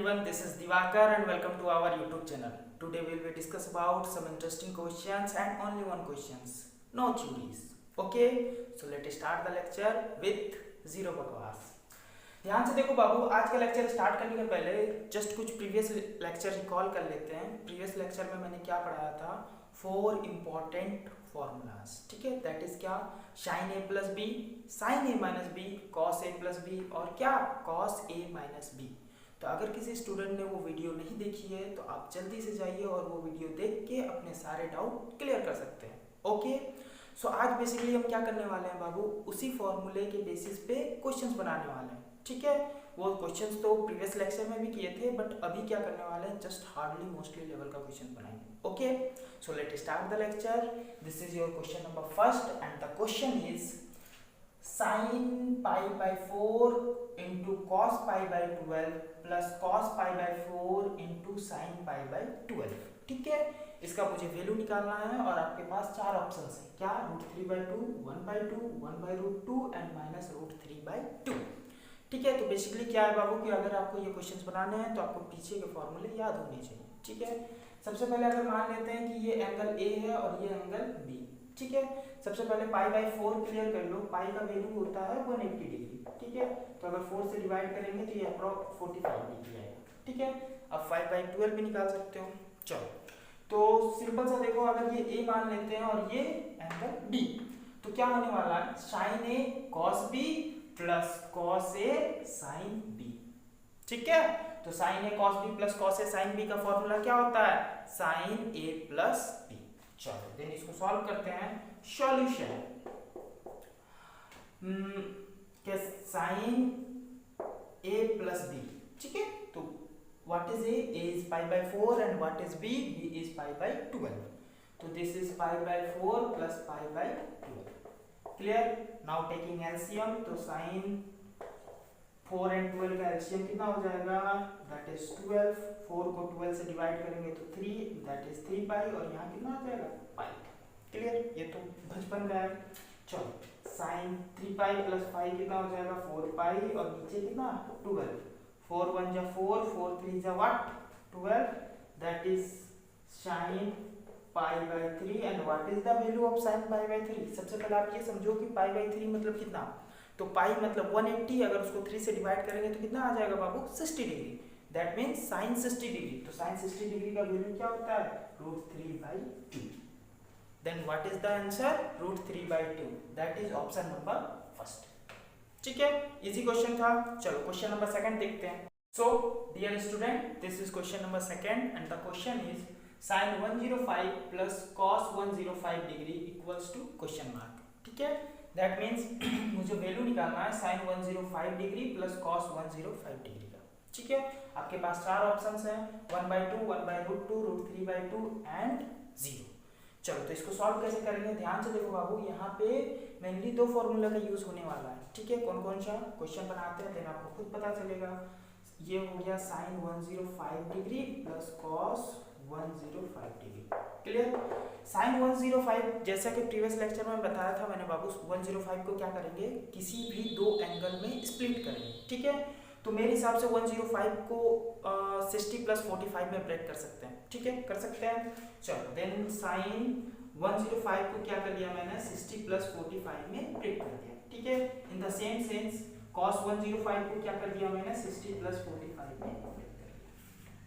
everyone, this is Divakar and welcome to our YouTube channel. Today we will discuss about some interesting questions and only one questions, no theories. Okay, so let's start the lecture with zero बकवास. ध्यान से देखो बाबू, आज का lecture start करने के पहले just कुछ प्रीवियस लेक्चर रिकॉल कर लेते हैं. प्रीवियस लेक्चर में मैंने क्या पढ़ाया था? 4 इंपॉर्टेंट फॉर्मूलाज. ठीक है, दैट इज क्या? Sign A plus B, sign A minus B, cos A plus B और क्या? Cos A minus B. तो अगर किसी स्टूडेंट ने वो वीडियो नहीं देखी है तो आप जल्दी से जाइए और वो वीडियो देख के अपने सारे डाउट क्लियर कर सकते हैं. ओके, सो आज बेसिकली हम क्या करने वाले हैं बाबू, उसी फॉर्मूले के बेसिस पे क्वेश्चंस बनाने वाले हैं. ठीक है, वो क्वेश्चंस तो प्रीवियस लेक्चर में भी किए थे, बट अभी क्या करने वाले हैं, जस्ट हार्डली मोस्टली लेवल का क्वेश्चन बनाएंगे. Okay, so let start the lecture. This is your question number first and the question is sin pi by 4 into cos pi by 12 plus cos pi by 4 into sin pi by 12. ठीक है, इसका मुझे value निकालना है और आपके पास चार options हैं. क्या? √3/2, 1/2, 1/√2 एंड -√3/2. ठीक है, तो बेसिकली क्या है बाबू कि अगर आपको ये क्वेश्चंस बनाने हैं तो आपको पीछे के फॉर्मूले याद होने चाहिए. ठीक है, सबसे पहले अगर मान लेते हैं कि ये एंगल ए है और ये एंगल बी. ठीक है, सबसे पहले पाई बाई 4 क्लियर कर लो. पाई का वैल्यू होता है 180 डिग्री. ठीक है, तो अगर 4 से डिवाइड करेंगे तो ये अप्रॉक्स 45 डिग्री आएगा. ठीक है, अब 5/12 भी निकाल सकते हो. चलो, तो सिंपल सा देखो, अगर ये ए मान लेते हैं और ये एंगल बी, तो क्या होने वाला है? साइन ए कॉस बी प्लस कॉस ए साइन बी. ठीक है, तो साइन ए कॉस बी प्लस कॉस ए साइन बी का फॉर्मूला क्या होता है? Sine A plus B. चलो देन इसको सॉल्व करते हैं. सॉल्यूशन के साइन ए प्लस बी. ठीक है, तो what is A? A is pi by 4 and what is B? B is pi by 12. तो this is pi by 4 plus pi by 12. Clear? Now taking LCM, तो sine 4 and 12 का LCM कितना हो जाएगा? That is 12. 4 को 12 से divide करेंगे तो 3, दैट इज 3 पाई और यहाँ कितना आ जाएगा? पाई. क्लियर? ये तो बचपन का है. चलो, साइन 3 पाई प्लस 5 कितना हो जाएगा? 4 पाई और नीचे कितना? 12. 4 1 जा 4, 4 3 जा what? 12. That is sine pi by 3 and what is the value of sine pi by 3? सबसे पहले आप ये समझो कि पाई बाय 3 मतलब कितना. तो पाई मतलब 180, अगर उसको 3 से डिवाइड करेंगे तो कितना आ जाएगा बाबू? 60 degree. That means sine 60 degree. तो साइन 60 डिग्री का वैल्यू क्या होता है? √3/2. Then what is the answer? √3/2. That is option number first. ठीक है, इजी क्वेश्चन था. चलो क्वेश्चन नंबर सेकंड देखते हैं. So dear student, this is question number second and the question is sin 105 plus cos 105 degree equals to question mark. ठीक है, that means मुझे value निकालना है sin 105 degree plus cos 105 degree का. ठीक है, आपके पास चार ऑप्शंस हैं, 1/2, 1/√2, √3/2 एंड 0. चलो, तो इसको सॉल्व कैसे करेंगे? ध्यान से देखो बाबू, यहाँ पे मेनली दो फॉर्मूला का यूज होने वाला है. ठीक है, कौन कौन सा क्वेश्चन बनाते हैं देन आपको खुद पता चलेगा. ये हो गया sin 105 degree plus cos 105 degree. Clear? sin 105 जैसा कि प्रीवियस लेक्चर में बताया था मैंने बाबू, 105 को क्या करेंगे? किसी भी दो एंगल में स्प्लिट करेंगे. ठीक है, तो मेरे हिसाब से 105 को 60 प्लस 45 में ब्रेक कर सकते हैं. ठीक है, कर सकते हैं. चलो देन sin 105 को क्या कर लिया मैंने? 60 प्लस 45 में ब्रेक कर दिया. ठीक है, in the same sense cos 105 को क्या कर दिया मैंने? 60 प्लस 45 में ब्रेक कर दिया.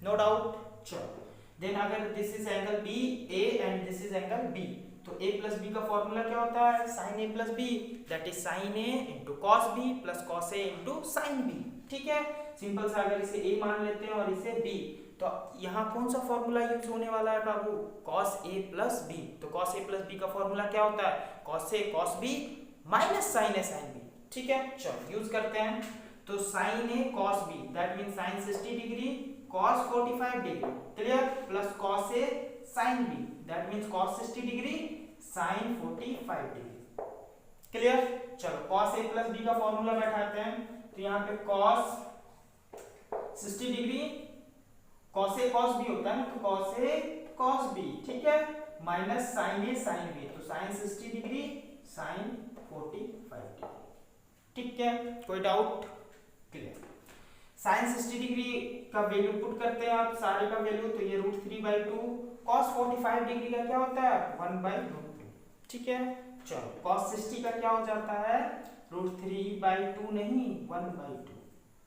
No doubt. चलो देन अगर this is angle B A and this is angle B, तो a प्लस बी का फॉर्मूला क्या होता है? Sine A plus B, that is sine A into cos B plus cos A into sine B. ठीक है, simple सा अगर इसे a मान लेते हैं और इसे b, तो यहाँ कौन सा फॉर्मूला यूज होने वाला है बाबू? cos a plus b. तो cos a प्लस b का फॉर्मूला क्या होता है? cos a cos b minus sine a sine b. ठीक है, चलो यूज करते हैं. तो sine a cos b, that mean sine 60 degree cos 45 degree. Clear? Plus cos a sin b, that means cos 60 degree sin 45 degree. Clear? चलो cos a plus b का formula बैठाते हैं. तो यहाँ पे cos 60 degree cos a cos b होता है, तो cos a cos b. ठीक है, minus sin a sin b, तो sin 60 डिग्री sin 45 डिग्री. ठीक है, कोई डाउट? क्लियर? साइन 60 डिग्री का वैल्यू पुट करते हैं आप सारे का वैल्यू, तो ये √3/2 cos 45 डिग्री का क्या होता है 1/√2। ठीक है, चलो cos 60 का क्या हो जाता है √3/2 नहीं 1/2।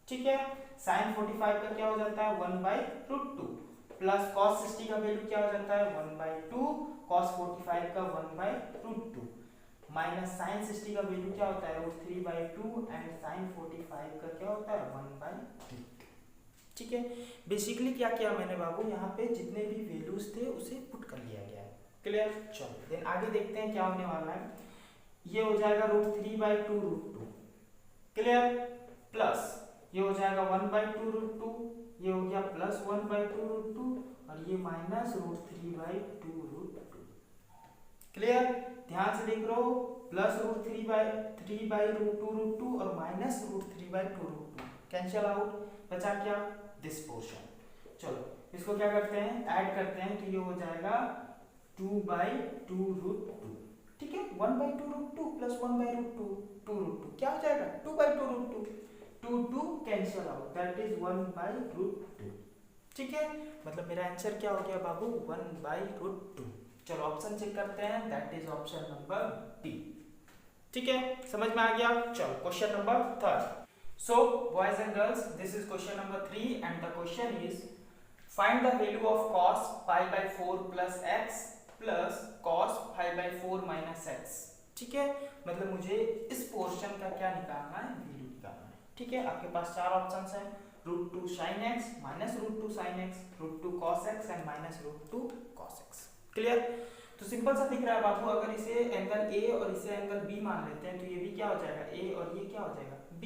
ठीक है, sin 45 का क्या हो जाता है 1/√2 प्लस cos 60 का वैल्यू क्या हो जाता है 1/2 cos 45 का 1/√2 माइनस sin 60 का वैल्यू क्या होता है √3/2 एंड sin 45 का क्या होता है 1/2। ठीक है, बेसिकली क्या किया मैंने बाबू, यहाँ पे जितने भी वैल्यूज थे उसे पुट कर लिया गया है। क्लियर, चलो देन आगे देखते हैं क्या होने वाला है। ये हो जाएगा √3/2√2। क्लियर, प्लस ये हो जाएगा 1/2√2, ये हो गया प्लस 1/2√2 और ये माइनस √3/2√2। क्लियर, ध्यान से देख रहे हो, प्लस √3/2√2 और माइनस √3/2√2 कैंसिल आउट, बचा क्या दिस पोर्शन। चलो इसको क्या करते हैं ऐड करते हैं, तो ये हो जाएगा 2/2√2। ठीक है, 1/2√2 प्लस 1/√2 2√2 क्या हो जाएगा 2/2√2, 2 कैंसिल आउट दैट इज 1/√2। ठीक है, मतलब मेरा आंसर क्या हो गया बाबू 1/√2। चलो ऑप्शन चेक करते हैं, that is option number D. ठीक है, समझ में आ गया। चलो question number 3। So boys and girls, this is question number 3 and the question is find the value of cos pi/4 plus x plus cos pi/4 minus x। ठीक है, मतलब मुझे इस पोर्शन का क्या निकालना है वैल्यू निकालना है। ठीक है, आपके पास चार ऑप्शंस हैं √2 sin x minus √2 sin x, √2 cos x and minus √2 cos x। Clear, तो सिंपल सा दिख रहा है बाबू, अगर इसे एंगल a और इसे एंगल b मान लेते हैं तो ये भी क्या हो जाएगा a और ये क्या हो जाएगा b।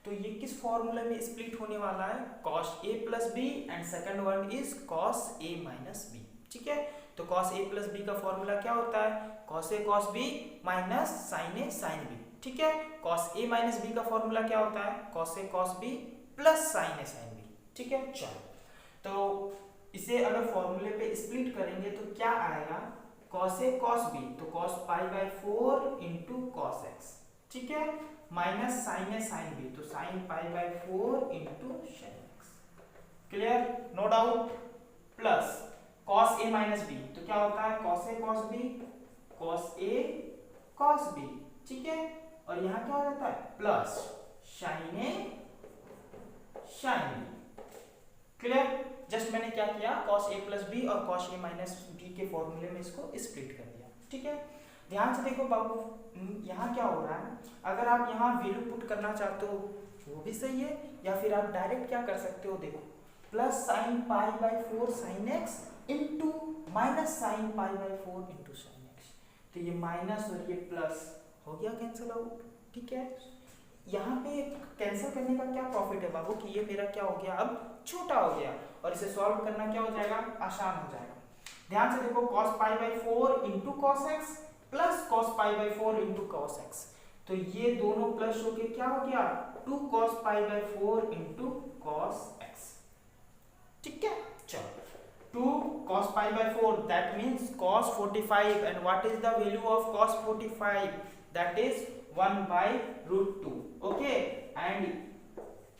तो ये किस फॉर्मूले में स्प्लिट होने वाला है cos a plus b and second one is cos a minus b। ठीक है, तो cos a plus b का फॉर्मूला क्या होता है cos a cos b minus sin a sin b। ठीक है, cos a minus b का फॉर्मूला क्या होता है cos a cos b plus sin a sin b। ठीक है, चलो तो इसे अगर फॉर्मूले पे स्प्लिट करेंगे तो क्या आएगा cos a cos b, तो cos pi/4 into cos x। ठीक है, minus sin a sin b, तो sin pi/4 into sin x। Clear, no doubt, plus cos a minus b, तो क्या होता है cos a cos b, cos a cos b। ठीक है, और यहाँ क्या हो जाता है plus sin a sin b। Clear, just मैंने क्या किया cos a प्लस b और cos a माइनस b के फॉर्मूले में इसको स्प्लिट कर दिया। ठीक है, ध्यान से देखो बाबू, यहाँ क्या हो रहा है, अगर आप यहाँ वैल्यू पुट करना चाहते हो वो भी सही है, या फिर आप डायरेक्ट क्या कर सकते हो, देखो plus sin pi/4 sin x into minus sin pi/4 into sin x, तो ये माइनस और ये प्लस हो गया कैंसिल आउट। ठीक है, यहाँ पे कैंसिल करने का क्या प्रॉफिट है बाबू कि ये मेरा क्या हो गया अब छोटा हो गया, और इसे सॉल्व करना क्या हो जाएगा आसान हो जाएगा। ध्यान से देखो cos pi/4 into cos x plus cos pi/4 into cos x, तो ये दोनों प्लस होके क्या हो गया 2 cos pi/4 into cos x। ठीक है, चलो 2 cos pi/4 that means cos 45 and what is the value of cos 45 that is 1/√2 okay and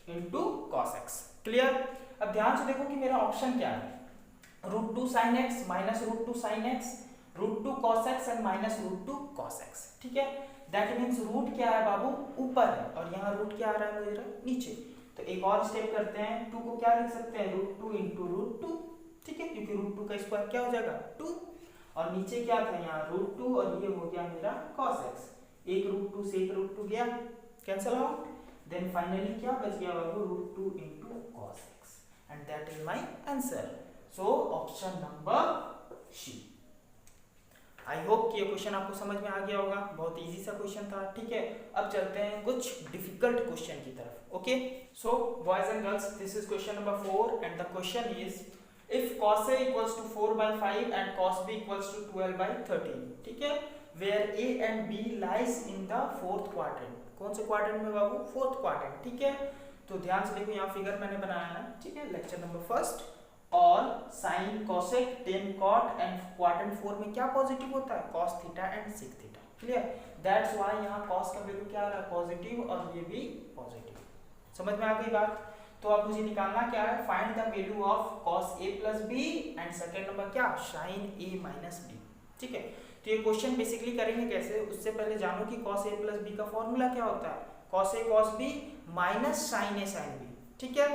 into cos x। Clear, अब ध्यान से देखो कि मेरा ऑप्शन क्या है √2 sin x minus √2 sin x, √2 cos x and minus √2 cos x। ठीक है, दैट मींस रूट क्या है बाबू ऊपर है और यहाँ रूट क्या आ रहा है मेरा नीचे, तो एक और स्टेप करते हैं, 2 को क्या लिख सकते हैं √2 इंटू √2। ठीक है, क्योंकि √2 का स्क्वायर क्या हो जाएगा 2 और नीचे क्या था यहाँ √2 और ये हो गया मेरा cos x, एक √2 से एक √2 गया कैंसिल आउट, देन फाइनली क्या बच गया बाबू √2 into cos x and that is my answer. So option number C. I hope कि ये क्वेश्चन आपको समझ में आ गया होगा, बहुत इजी सा क्वेश्चन था। ठीक है, अब चलते हैं कुछ डिफिकल्ट क्वेश्चन की तरफ। Okay, so boys and girls, this is question number 4 and the question is if cos a equals to 4/5 and cos b equals to 12/13। ठीक है, where a and b lies in the fourth quadrant। कौन से quadrant में बाबू fourth quadrant. ठीक है, तो ध्यान से देखो यहाँ फिगर मैंने बनाया है। ठीक है, लेक्चर नंबर 1 और sin cosec tan cot and quadrant 4 में क्या पॉजिटिव होता है cos theta and sec theta. Clear, that's why यहाँ cos का वैल्यू क्या आ रहा है पॉजिटिव और ये भी पॉजिटिव। समझ में आ गई बात। तो अब मुझे निकालना क्या है, find the value of cos a plus B and second number क्या, sin a माइनस बी। ठीक है, तो ये क्वेश्चन बेसिकली करेंगे कैसे, उससे पहले जानो कि cos a प्लस बी का फॉर्मूला क्या होता है, cos a cos b minus sin a sin b। ठीक है,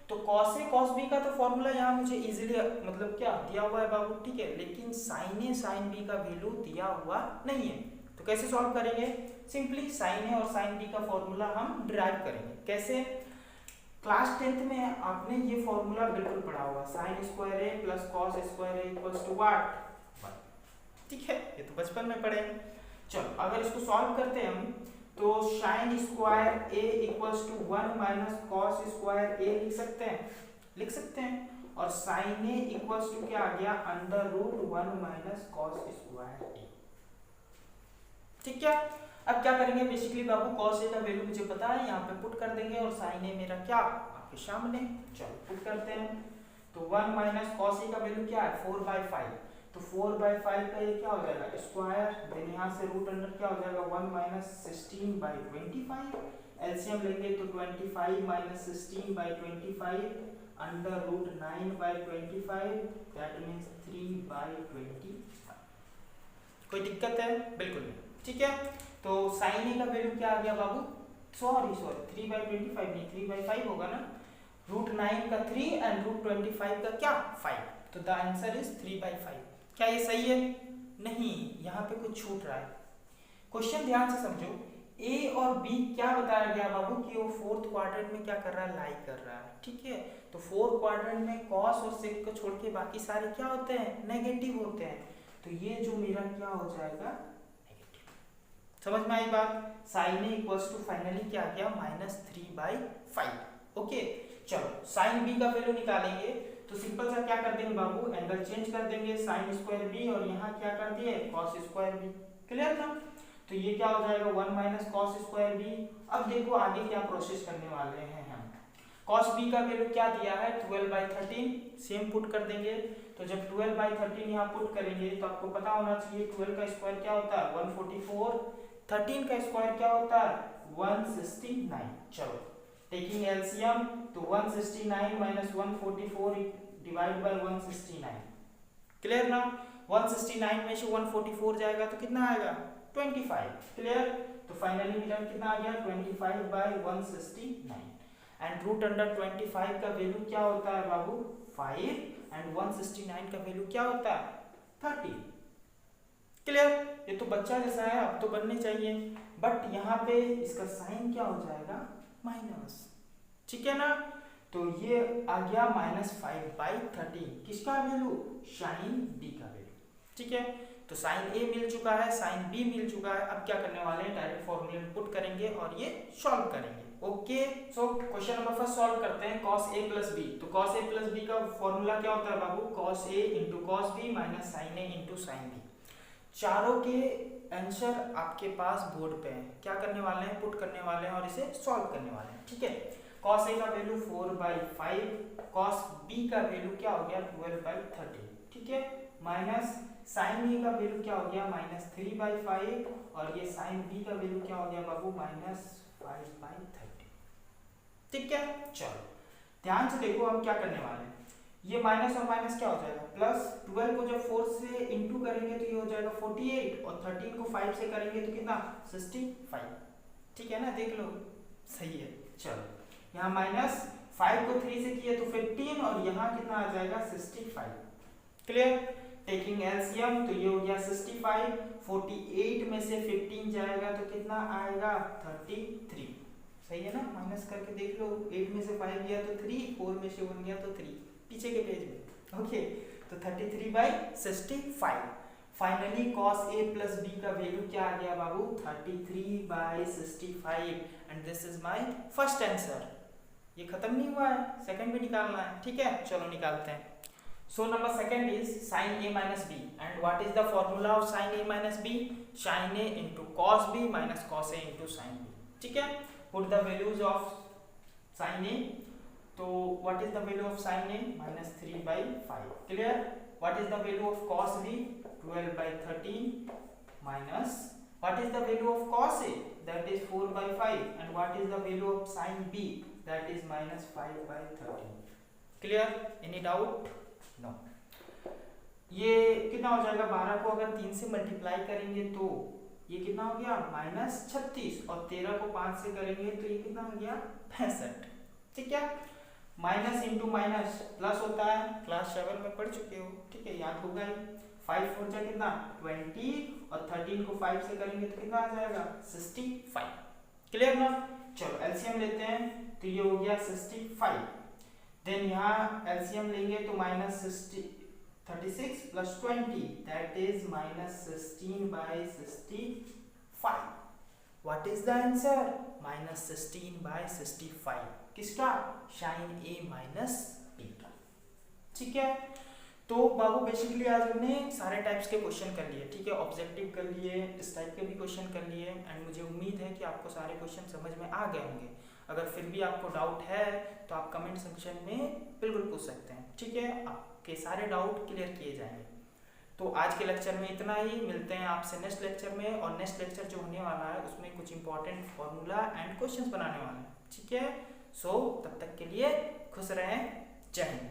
तो cos a cos b का तो फॉर्मूला यहाँ मुझे इजीली मतलब क्या दिया हुआ है बाबू। ठीक है, लेकिन sin a sin b का वैल्यू दिया हुआ नहीं है, तो कैसे सॉल्व करेंगे, सिंपली sin a और sin b का फॉर्मूला हम डिराइव करेंगे। कैसे, क्लास 10th में आपने ये फॉर्मूला बिल्कुल पढ़ा होगा, sin square a plus cos square a equals to what, ठीक है, ये तो बचपन में पढ़े। चलो अगर इसको सॉल्व करते हैं हम, तो sin square a equals to 1 minus cos square a लिख सकते हैं, और sin a इक्वल्स टू क्या आ गया, under root 1 minus cos square a। ठीक है, अब क्या करेंगे, बेसिकली बाबू cos a का वैल्यू मुझे पता है, यहाँ पे पुट कर देंगे, और sin a मेरा क्या आपके सामने, चलो पुट करते हैं। तो 1 माइनस cos a का वैल्यू क्या है, 4/5, तो 4/5 का ये क्या हो जाएगा, स्क्वायर, देन यहाँ से रूट अंडर क्या हो जाएगा, 1 माइनस 16/25, एलसीएम लेंगे तो 25 minus 16/25 under root 9/25, that means 3/25। कोई दिक्कत है, बिल्कुल नहीं। ठीक है, तो sin a का वैल्यू क्या आ गया बाबू, सॉरी 3/25 नहीं, 3/5 होगा ना, रूट 9 का 3 एंड रूट 25 का क्या 5, तो द आंसर इज 3/5। क्या ये सही है, नहीं, यहाँ पे कुछ छूट रहा है। क्वेश्चन ध्यान से समझो, a और b क्या बताया गया बाबू कि वो फोर्थ क्वाड्रेंट में क्या कर रहा है, लाई कर रहा है। ठीक है, तो फोर्थ क्वाड्रेंट में cos और sec को छोड़ के बाकी सारे क्या होते हैं, नेगेटिव होते हैं, तो ये जो मेरा क्या हो जाएगा, समझ में आई बात। sin a equals to finally क्या आ गया, -3/5। ओके, चलो sin b का वैल्यू निकालेंगे, तो सिंपल सा क्या कर देंगे बाबू, एंगल चेंज कर देंगे, sin स्क्वायर b और यहाँ क्या कर दिए, cos स्क्वायर b। क्लियर था, तो ये क्या हो जाएगा, 1 माइनस cos स्क्वायर b। अब देखो आगे क्या प्रोसेस करने वाले हैं हम, cos b का वैल्यू क्या दिया है, 12/13, सेम पुट कर देंगे। तो जब 12/13 यहाँ पुट करेंगे, तो आपको पता होना चाहिए 12 का स्क्वायर क्या होता है, 144, 13 का स्क्वायर क्या होता है, 169। चलो टेकिंग एलसीएम, तो 169 माइनस 144 डिवाइड बाय 169। क्लियर ना, 169 में से 144 जाएगा तो कितना आएगा, 25। क्लियर, तो फाइनली मेरा कितना आ गया, 25/169, एंड रूट अंडर 25 का वैल्यू क्या होता है बाबू, 5, एंड 169 का वैल्यू क्या होता है, 30। क्लियर, ये तो बच्चा जैसा है, अब तो बनने चाहिए, बट यहाँ पे इसका साइन क्या हो जाएगा, माइनस। ठीक है ना, तो ये आ गया -5/13, किसका वैल्यू, sin b का वैल्यू। ठीक है, तो sin a मिल चुका है, sin b मिल चुका है, अब क्या करने वाले हैं, डायरेक्ट फॉर्मूले में पुट करेंगे और ये सॉल्व करेंगे। Okay, so question number first solve करते हैं, cos a प्लस b। तो cos a प्लस b का फॉर्मूला क्या होता है बाबू, cos a into cos b minus sin a into sin b। चारों के आंसर आपके पास बोर्ड पे हैं, क्या करने वाले हैं, पुट करने वाले हैं और इसे सॉल्व करने वाले हैं। ठीक है, cos a का वैल्यू 4/5, cos b का वैल्यू क्या हो गया, 12/13। ठीक है, माइनस sin a का वैल्यू क्या हो गया, -3/5, और ये sin b का वैल्यू क्या हो गया बाबू, -5/13। ठीक है, चलो ध्यान से देखो हम क्या करने वाले हैं, ये माइनस और माइनस क्या हो जाएगा, प्लस। 12 को जब 4 से इंटू करेंगे तो ये हो जाएगा 48, और 13 को 5 से करेंगे तो कितना, 65। ठीक है ना, देख लो सही है। चलो यहाँ -5 को 3 से किए तो 15, और यहाँ कितना आ जाएगा, 65। क्लियर, टेकिंग एलसीएम, तो ये हो गया 65, 48 में से 15 जाएगा तो कितना आएगा, 33। सही है ना, माइनस करके देख लो, 8 में से 5 गया तो 3, 4 में से 1 गया तो 3, पीछे के पेज में। ओके, तो 33/65। Finally cos a plus b का वैल्यू क्या आ गया बाबू, 33/65, and this is my first answer. ये खत्म नहीं हुआ है, सेकंड भी निकालना है। ठीक है, चलो निकालते हैं। So number second is sin a minus b, and what is the formula of sin a minus b, sin a into cos b minus cos a into sin b। ठीक है, put the values of sin a, तो what is the value of sin a, -3/5। clear, what is the value of cos b, 12/13, minus what is the value of cos a, that is 4/5, and what is the value of sin b, that is -5/13। Clear? Any doubt? No. ये कितना हो जाएगा, 12 को अगर 3 से multiply करेंगे तो ये कितना हो गया -36, और 13 को 5 से करेंगे तो ये कितना हो गया 65। ठीक है, माइनस इंटू माइनस प्लस होता है, क्लास 7 में पढ़ चुके हो, ठीक है, याद होगा ही। 5 4 जा कितना 20, और 13 को 5 से करेंगे तो कितना आ जाएगा 65। क्लियर ना? चलो एलसीएम लेते हैं, तो ये हो गया 65। देन यहाँ एलसीएम लेंगे तो -36 plus 20 that is -16/65। What is the answer? -16/65 किसका? साइन A माइनस B का। ठीक है, तो बाबू बेसिकली आज हमने सारे टाइप्स के क्वेश्चन कर लिए, ठीक है, ऑब्जेक्टिव कर लिए, इस टाइप के भी क्वेश्चन कर लिए, एंड मुझे उम्मीद है कि आपको सारे क्वेश्चन समझ में आ गए होंगे। अगर फिर भी आपको डाउट है तो आप कमेंट सेक्शन में बिल्कुल पूछ सकते हैं, ठीक है, आपके सारे डाउट क्लियर किए जाएंगे। तो आज के लेक्चर में इतना ही, मिलते हैं आपसे नेक्स्ट लेक्चर में, और नेक्स्ट लेक्चर जो होने वाला है उसमें कुछ इंपॉर्टेंट फॉर्मूला एंड क्वेश्चंस बनाने वाले हैं, ठीक है। सो तब तक के लिए खुश रहें, जय हिंद।